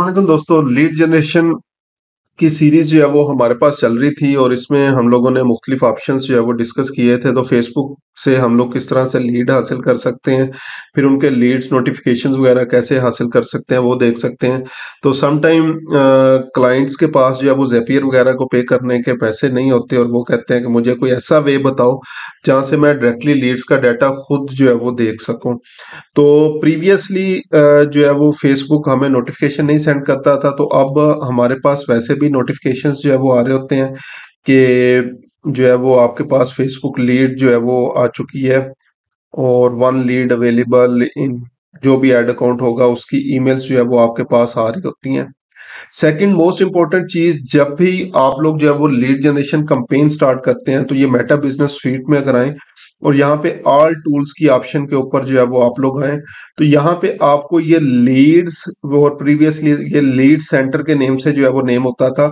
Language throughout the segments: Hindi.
अस्सलाम दोस्तों, लीड जनरेशन की सीरीज जो है वो हमारे पास चल रही थी और इसमें हम लोगों ने मुख्तलिफ ऑप्शंस जो है वो डिस्कस किए थे। तो फेसबुक से हम लोग किस तरह से लीड हासिल कर सकते हैं, फिर उनके लीड्स नोटिफिकेशंस वगैरह कैसे हासिल कर सकते हैं वो देख सकते हैं। तो सम टाइम क्लाइंट्स के पास जो है वो ज़ेपियर वगैरह को पे करने के पैसे नहीं होते और वो कहते हैं कि मुझे कोई ऐसा वे बताओ जहाँ से मैं डायरेक्टली लीड्स का डाटा खुद जो है वो देख सकूं। तो प्रीवियसली जो है वो फेसबुक हमें नोटिफिकेशन नहीं सेंड करता था, तो अब हमारे पास वैसे भी नोटिफिकेशंस जो है वो आ रहे होते हैं कि जो है वो आपके पास फेसबुक लीड जो है वो आ चुकी है और वन लीड अवेलेबल इन जो भी एड अकाउंट होगा उसकी ईमेल्स जो है वो आपके पास आ रही होती हैं। सेकंड मोस्ट इंपॉर्टेंट चीज, जब भी आप लोग जो है वो लीड जनरेशन कैंपेन स्टार्ट करते हैं तो ये मेटा बिजनेस स्वीट में अगर आए और यहाँ पे ऑल टूल्स की ऑप्शन के ऊपर जो है वो आप लोग आए तो यहाँ पे आपको ये लीड्स और प्रीवियसली ये लीड सेंटर के नेम से जो है वो नेम होता था,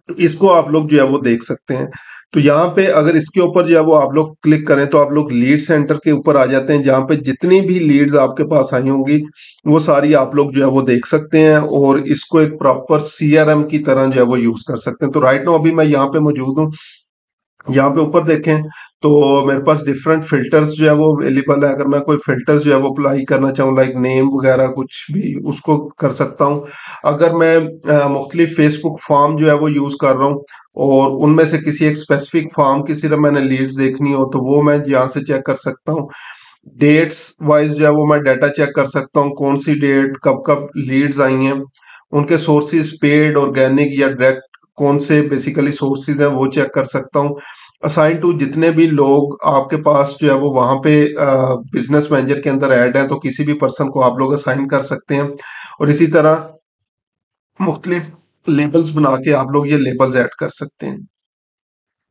तो इसको आप लोग जो है वो देख सकते हैं। तो यहाँ पे अगर इसके ऊपर जो है वो आप लोग क्लिक करें तो आप लोग लीड सेंटर के ऊपर आ जाते हैं, जहाँ पे जितनी भी लीड्स आपके पास आई होंगी वो सारी आप लोग जो है वो देख सकते हैं और इसको एक प्रॉपर सीआरएम की तरह जो है वो यूज कर सकते हैं। तो राइट नाउ अभी मैं यहाँ पे मौजूद हूँ, यहाँ पे ऊपर देखें तो मेरे पास डिफरेंट फिल्टर्स जो है वो अवेलेबल है। अगर मैं कोई फिल्टर्स जो है वो अप्लाई करना चाहूँ लाइक नेम वगैरह कुछ भी, उसको कर सकता हूँ। अगर मैं मुख्तलिफ फेसबुक फॉर्म जो है वो यूज कर रहा हूँ और उनमें से किसी एक स्पेसिफिक फॉर्म की सिर्फ मैंने लीड्स देखनी हो तो वो मैं यहाँ से चेक कर सकता हूँ। डेट्स वाइज जो है वो मैं डाटा चेक कर सकता हूँ, कौन सी डेट कब कब लीड्स आई हैं, उनके सोर्सेज पेड ऑर्गेनिक या डायरेक्ट कौन से बेसिकली सोर्सेज हैं वो चेक कर सकता हूँ। असाइन टू जितने भी लोग आपके पास जो है वो वहां पे बिजनेस मैनेजर के अंदर ऐड है तो किसी भी पर्सन को आप लोग असाइन कर सकते हैं और इसी तरह मुख्तलिफ लेबल्स बना के आप लोग ये लेबल्स ऐड कर सकते हैं।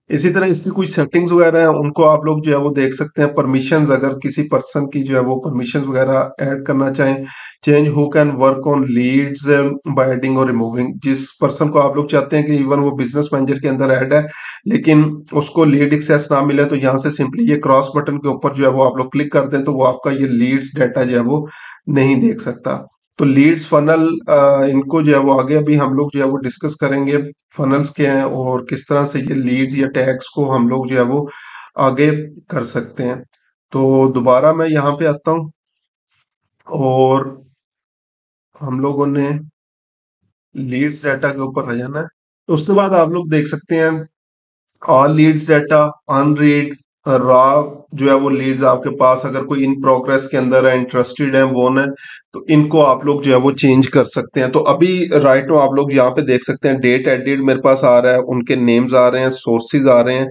इसी तरह इसकी कुछ सेटिंग्स वगैरह हैं उनको आप लोग जो है वो देख सकते हैं। परमिशंस, अगर किसी पर्सन की जो है वो परमिशंस वगैरह ऐड करना चाहें, change who can work on leads by adding और रिमूविंग, जिस पर्सन को आप लोग चाहते हैं कि इवन वो बिजनेस मैनेजर के अंदर ऐड है लेकिन उसको लीड एक्सेस ना मिले, तो यहाँ से सिंपली ये क्रॉस बटन के ऊपर जो है वो आप लोग क्लिक कर दें तो वो आपका ये लीड्स डाटा जो है वो नहीं देख सकता। तो लीड्स फनल इनको जो है वो आगे अभी हम लोग जो है वो डिस्कस करेंगे फनल्स क्या हैं और किस तरह से ये लीड्स या टैग्स को हम लोग जो है वो आगे कर सकते हैं। तो दोबारा मैं यहाँ पे आता हूँ और हम लोगों ने लीड्स डाटा के ऊपर आ जाना है। तो उसके बाद आप लोग देख सकते हैं all leads data, unread, raw जो है वो लीड्स आपके पास अगर कोई इन प्रोग्रेस के अंदर है, इंटरेस्टेड है, वो है तो इनको आप लोग जो है वो चेंज कर सकते हैं। तो अभी राइट नो आप लोग यहाँ पे देख सकते हैं डेट एडिड मेरे पास आ रहा है, उनके नेम्स आ रहे हैं, सोर्सेज आ रहे हैं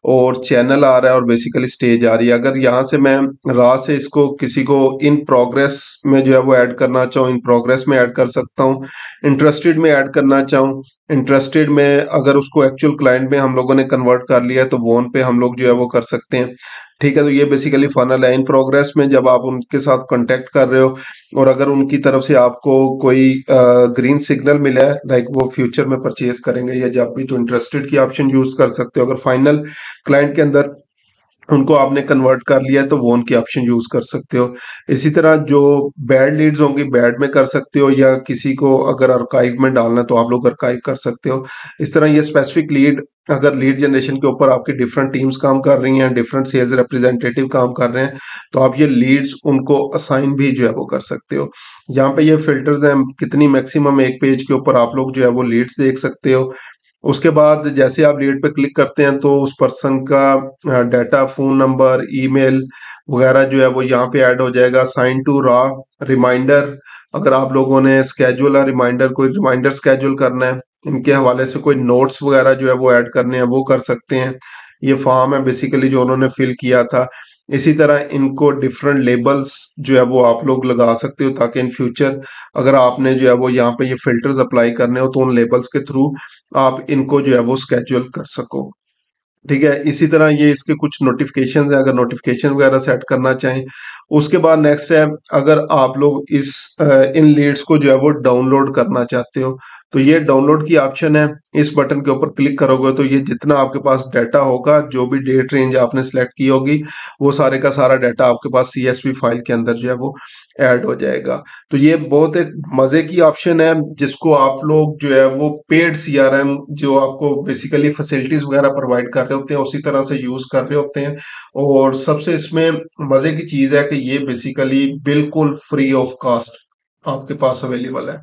और चैनल आ रहा है और बेसिकली स्टेज आ रही है। अगर यहाँ से मैं रॉ से इसको किसी को इन प्रोग्रेस में जो है वो ऐड करना चाहूँ, इन प्रोग्रेस में ऐड कर सकता हूँ। इंटरेस्टेड में ऐड करना चाहूँ, इंटरेस्टेड में अगर उसको एक्चुअल क्लाइंट में हम लोगों ने कन्वर्ट कर लिया है तो वोन पे हम लोग जो है वो कर सकते हैं। ठीक है, तो ये बेसिकली फनल है। इन प्रोग्रेस में जब आप उनके साथ कांटेक्ट कर रहे हो और अगर उनकी तरफ से आपको कोई ग्रीन सिग्नल मिला है लाइक वो फ्यूचर में परचेज करेंगे या जब भी, तो इंटरेस्टेड की ऑप्शन यूज कर सकते हो। अगर फाइनल क्लाइंट के अंदर उनको आपने कन्वर्ट कर लिया है तो वो उनकी ऑप्शन यूज कर सकते हो। इसी तरह जो बैड लीड्स होंगी बैड में कर सकते हो या किसी को अगर अर्काइव में डालना है तो आप लोग अर्काइव कर सकते हो। इस तरह ये स्पेसिफिक लीड, अगर लीड जनरेशन के ऊपर आपकी डिफरेंट टीम्स काम कर रही हैं, डिफरेंट सेल्स रिप्रेजेंटेटिव काम कर रहे हैं तो आप ये लीड्स उनको असाइन भी जो है वो कर सकते हो। यहाँ पे ये फिल्टर्स हैं, कितनी मैक्सिमम एक पेज के ऊपर आप लोग जो है वो लीड्स देख सकते हो। उसके बाद जैसे आप लीड पे क्लिक करते हैं तो उस पर्सन का डाटा, फोन नंबर, ईमेल वगैरह जो है वो यहाँ पे ऐड हो जाएगा। साइन टू रॉ, रिमाइंडर, अगर आप लोगों ने स्केड्यूल रिमाइंडर, कोई रिमाइंडर स्केड्यूल करना है, इनके हवाले से कोई नोट्स वगैरह जो है वो ऐड करने हैं वो कर सकते हैं। ये फॉर्म है बेसिकली जो उन्होंने फिल किया था। इसी तरह इनको डिफरेंट लेबल्स जो है वो आप लोग लगा सकते हो ताकि इन फ्यूचर अगर आपने जो है वो यहाँ पे ये फिल्टर्स अप्लाई करने हो तो उन लेबल्स के थ्रू आप इनको जो है वो स्केड्यूल कर सको। ठीक है, इसी तरह ये इसके कुछ नोटिफिकेशन है, अगर नोटिफिकेशन वगैरह सेट करना चाहें उसके बाद नेक्स्ट है, अगर आप लोग इन लीड्स को जो है वो डाउनलोड करना चाहते हो, तो ये डाउनलोड की ऑप्शन है। इस बटन के ऊपर क्लिक करोगे तो ये जितना आपके पास डाटा होगा, जो भी डेट रेंज आपने सेलेक्ट की होगी, वो सारे का सारा डाटा आपके पास CSV फाइल के अंदर जो है वो ऐड हो जाएगा। तो ये बहुत एक मजे की ऑप्शन है, जिसको आप लोग जो है वो पेड CRM जो आपको बेसिकली फैसिलिटीज वगैरह प्रोवाइड कर रहे होते हैं, उसी तरह से यूज कर रहे होते हैं। और सबसे इसमें मजे की चीज है कि ये बेसिकली बिल्कुल फ्री ऑफ कॉस्ट आपके पास अवेलेबल है।